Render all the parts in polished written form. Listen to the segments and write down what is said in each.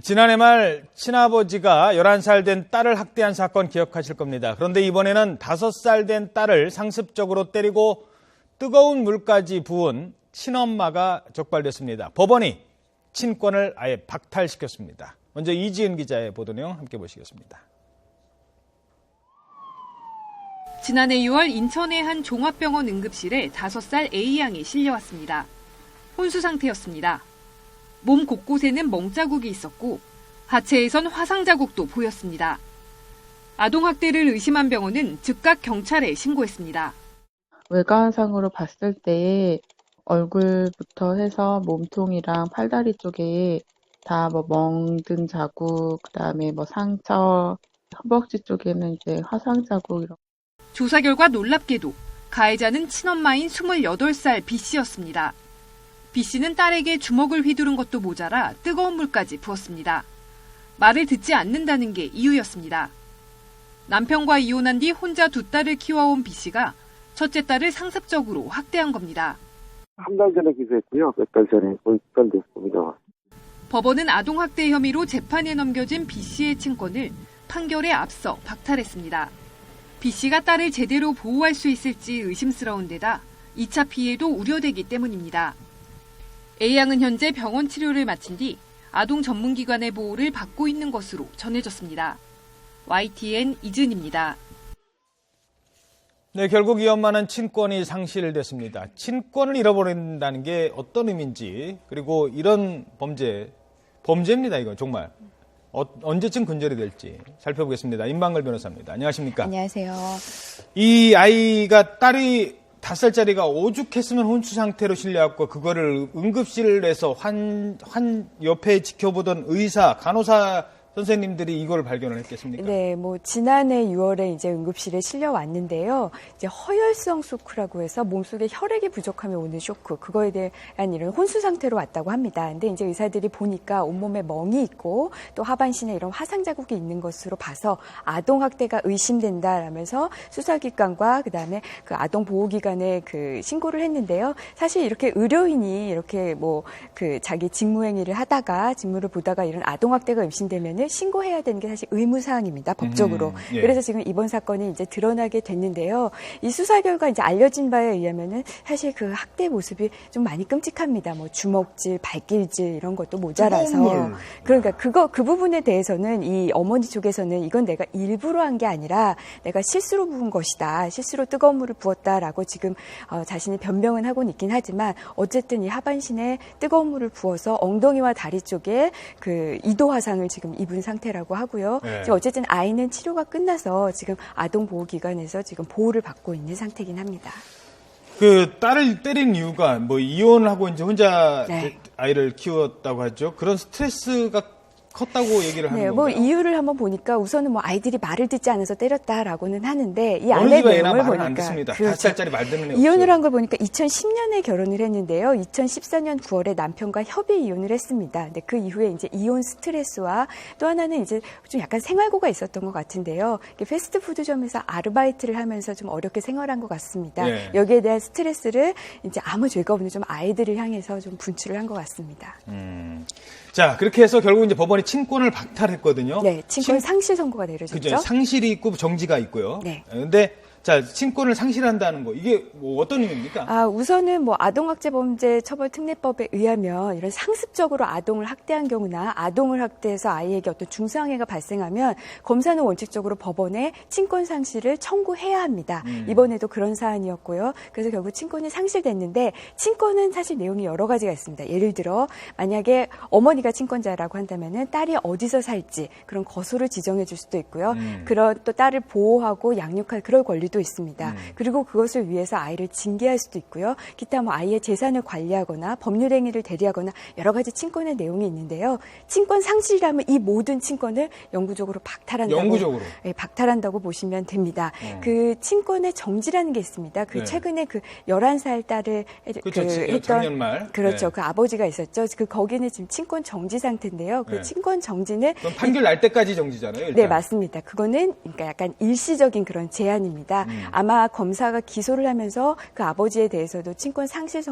지난해 말 친아버지가 11살 된 딸을 학대한 사건 기억하실 겁니다. 그런데 이번에는 5살 된 딸을 상습적으로 때리고 뜨거운 물까지 부은 친엄마가 적발됐습니다. 법원이 친권을 아예 박탈시켰습니다. 먼저 이지은 기자의 보도 내용 함께 보시겠습니다. 지난해 6월 인천의 한 종합병원 응급실에 5살 A양이 실려왔습니다. 혼수 상태였습니다. 몸 곳곳에는 멍자국이 있었고 하체에선 화상 자국도 보였습니다. 아동학대를 의심한 병원은 즉각 경찰에 신고했습니다. 외관상으로 봤을 때 얼굴부터 해서 몸통이랑 팔다리 쪽에 다 멍든 자국, 그다음에 상처, 허벅지 쪽에는 이제 화상 자국 이런. 조사 결과 놀랍게도 가해자는 친엄마인 28살 B씨였습니다. B씨는 딸에게 주먹을 휘두른 것도 모자라 뜨거운 물까지 부었습니다. 말을 듣지 않는다는 게 이유였습니다. 남편과 이혼한 뒤 혼자 두 딸을 키워온 B씨가 첫째 딸을 상습적으로 학대한 겁니다. 한 달 전에 기소했고요. 몇 달 전에 입건됐습니다. 법원은 아동학대 혐의로 재판에 넘겨진 B씨의 친권을 판결에 앞서 박탈했습니다. B씨가 딸을 제대로 보호할 수 있을지 의심스러운 데다 2차 피해도 우려되기 때문입니다. A양은 현재 병원 치료를 마친 뒤 아동 전문기관의 보호를 받고 있는 것으로 전해졌습니다. YTN 이준입니다. 네, 결국 이 엄마는 친권이 상실됐습니다. 친권을 잃어버린다는 게 어떤 의미인지, 그리고 이런 범죄입니다, 이거 정말. 언제쯤 근절이 될지 살펴보겠습니다. 임방글 변호사입니다. 안녕하십니까? 안녕하세요. 이 아이가 딸이 5살짜리가 오죽했으면 혼수 상태로 실려왔고 그거를 응급실에서 옆에 지켜보던 의사, 간호사 선생님들이 이걸 발견을 했겠습니까? 네, 지난해 6월에 이제 응급실에 실려왔는데요. 이제 허혈성 쇼크라고 해서 몸속에 혈액이 부족하면 오는 쇼크, 그거에 대한 이런 혼수 상태로 왔다고 합니다. 근데 이제 의사들이 보니까 온몸에 멍이 있고 또 하반신에 이런 화상 자국이 있는 것으로 봐서 아동학대가 의심된다라면서 수사기관과 그다음에 그 아동보호기관에 신고를 했는데요. 사실 이렇게 의료인이 이렇게 자기 직무행위를 하다가 직무를 보다가 이런 아동학대가 의심되면 신고해야 되는 게 사실 의무사항입니다. 법적으로. 예. 그래서 지금 이번 사건이 이제 드러나게 됐는데요. 이 수사 결과 이제 알려진 바에 의하면은 사실 그 학대 모습이 좀 많이 끔찍합니다. 주먹질, 발길질 이런 것도 모자라서. 그러니까 그 부분에 대해서는 이 어머니 쪽에서는 이건 내가 일부러 한 게 아니라 내가 실수로 부은 것이다. 실수로 뜨거운 물을 부었다라고 지금 자신이 변명은 하고는 있긴 하지만 어쨌든 이 하반신에 뜨거운 물을 부어서 엉덩이와 다리 쪽에 이도 화상을 지금 입은 상태라고 하고요. 네. 어쨌든 아이는 치료가 끝나서 지금 아동보호기관에서 지금 보호를 받고 있는 상태긴 합니다. 그 딸을 때린 이유가 이혼을 하고 이제 혼자 네. 아이를 키웠다고 하죠. 그런 스트레스가 컸다고 얘기를 하는 건가요? 이유를 한번 보니까 우선은 아이들이 말을 듣지 않아서 때렸다라고는 하는데 이 어느 안에 집 애나 내용을 말은 보니까 안 듣습니다. 그렇죠. 5살짜리 말 듣는 애 이혼을 없어요. 한 걸 보니까 2010년에 결혼을 했는데요. 2014년 9월에 남편과 협의 이혼을 했습니다. 근데 그 이후에 이제 이혼 스트레스와 또 하나는 이제 좀 약간 생활고가 있었던 것 같은데요. 패스트푸드점에서 아르바이트를 하면서 좀 어렵게 생활한 것 같습니다. 네. 여기에 대한 스트레스를 이제 아무 죄가 없는 좀 아이들을 향해서 좀 분출을 한 것 같습니다. 자, 그렇게 해서 결국 이제 법원이 친권을 박탈했거든요. 네, 친권 상실 선고가 내려졌죠. 그죠? 상실이 있고 정지가 있고요. 네. 근데 자, 친권을 상실한다는 거 이게 어떤 의미입니까? 우선은 아동학대범죄처벌특례법에 의하면 이런 상습적으로 아동을 학대한 경우나 아동을 학대해서 아이에게 어떤 중상해가 발생하면 검사는 원칙적으로 법원에 친권 상실을 청구해야 합니다. 이번에도 그런 사안이었고요. 그래서 결국 친권이 상실됐는데 친권은 사실 내용이 여러 가지가 있습니다. 예를 들어 만약에 어머니가 친권자라고 한다면은 딸이 어디서 살지 그런 거소를 지정해 줄 수도 있고요. 그런 또 딸을 보호하고 양육할 그럴 권리도 있습니다. 그리고 그것을 위해서 아이를 징계할 수도 있고요. 기타 아이의 재산을 관리하거나 법률 행위를 대리하거나 여러 가지 친권의 내용이 있는데요. 친권 상실이라면 이 모든 친권을 영구적으로 박탈한다고 보시면 됩니다. 그 친권의 정지라는 게 있습니다. 네. 최근에 11살 딸을 했던 작년 말. 그렇죠. 네. 그 아버지가 있었죠. 거기는 지금 친권 정지 상태인데요. 그 네. 친권 정지는 그럼 판결 날 때까지 정지잖아요. 일단. 네, 맞습니다. 그거는 그러니까 약간 일시적인 그런 제한입니다. 있습니다. 아마 검사가 기소를 하면서 그 아버지에 대해서도 친권 상실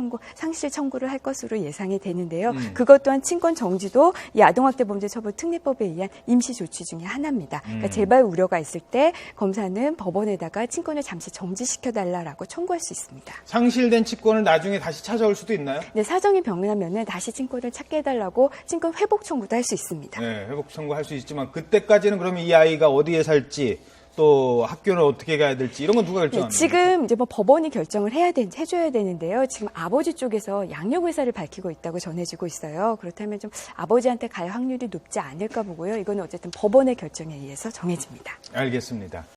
청구를 할 것으로 예상이 되는데요. 그것 또한 친권 정지도 이 아동학대범죄처벌특례법에 의한 임시 조치 중에 하나입니다. 그러니까 재발 우려가 있을 때 검사는 법원에다가 친권을 잠시 정지시켜달라고 청구할 수 있습니다. 상실된 친권을 나중에 다시 찾아올 수도 있나요? 네, 사정이 병하면은 다시 친권을 찾게 해달라고 친권 회복 청구도 할 수 있습니다. 네, 회복 청구할 수 있지만 그때까지는 그러면 이 아이가 어디에 살지 또 학교는 어떻게 가야 될지 이런 건 누가 결정하는 거예요? 지금 이제 뭐 법원이 결정을 해줘야 되는데요. 지금 아버지 쪽에서 양육 의사를 밝히고 있다고 전해지고 있어요. 그렇다면 좀 아버지한테 갈 확률이 높지 않을까 보고요. 이거는 어쨌든 법원의 결정에 의해서 정해집니다. 알겠습니다.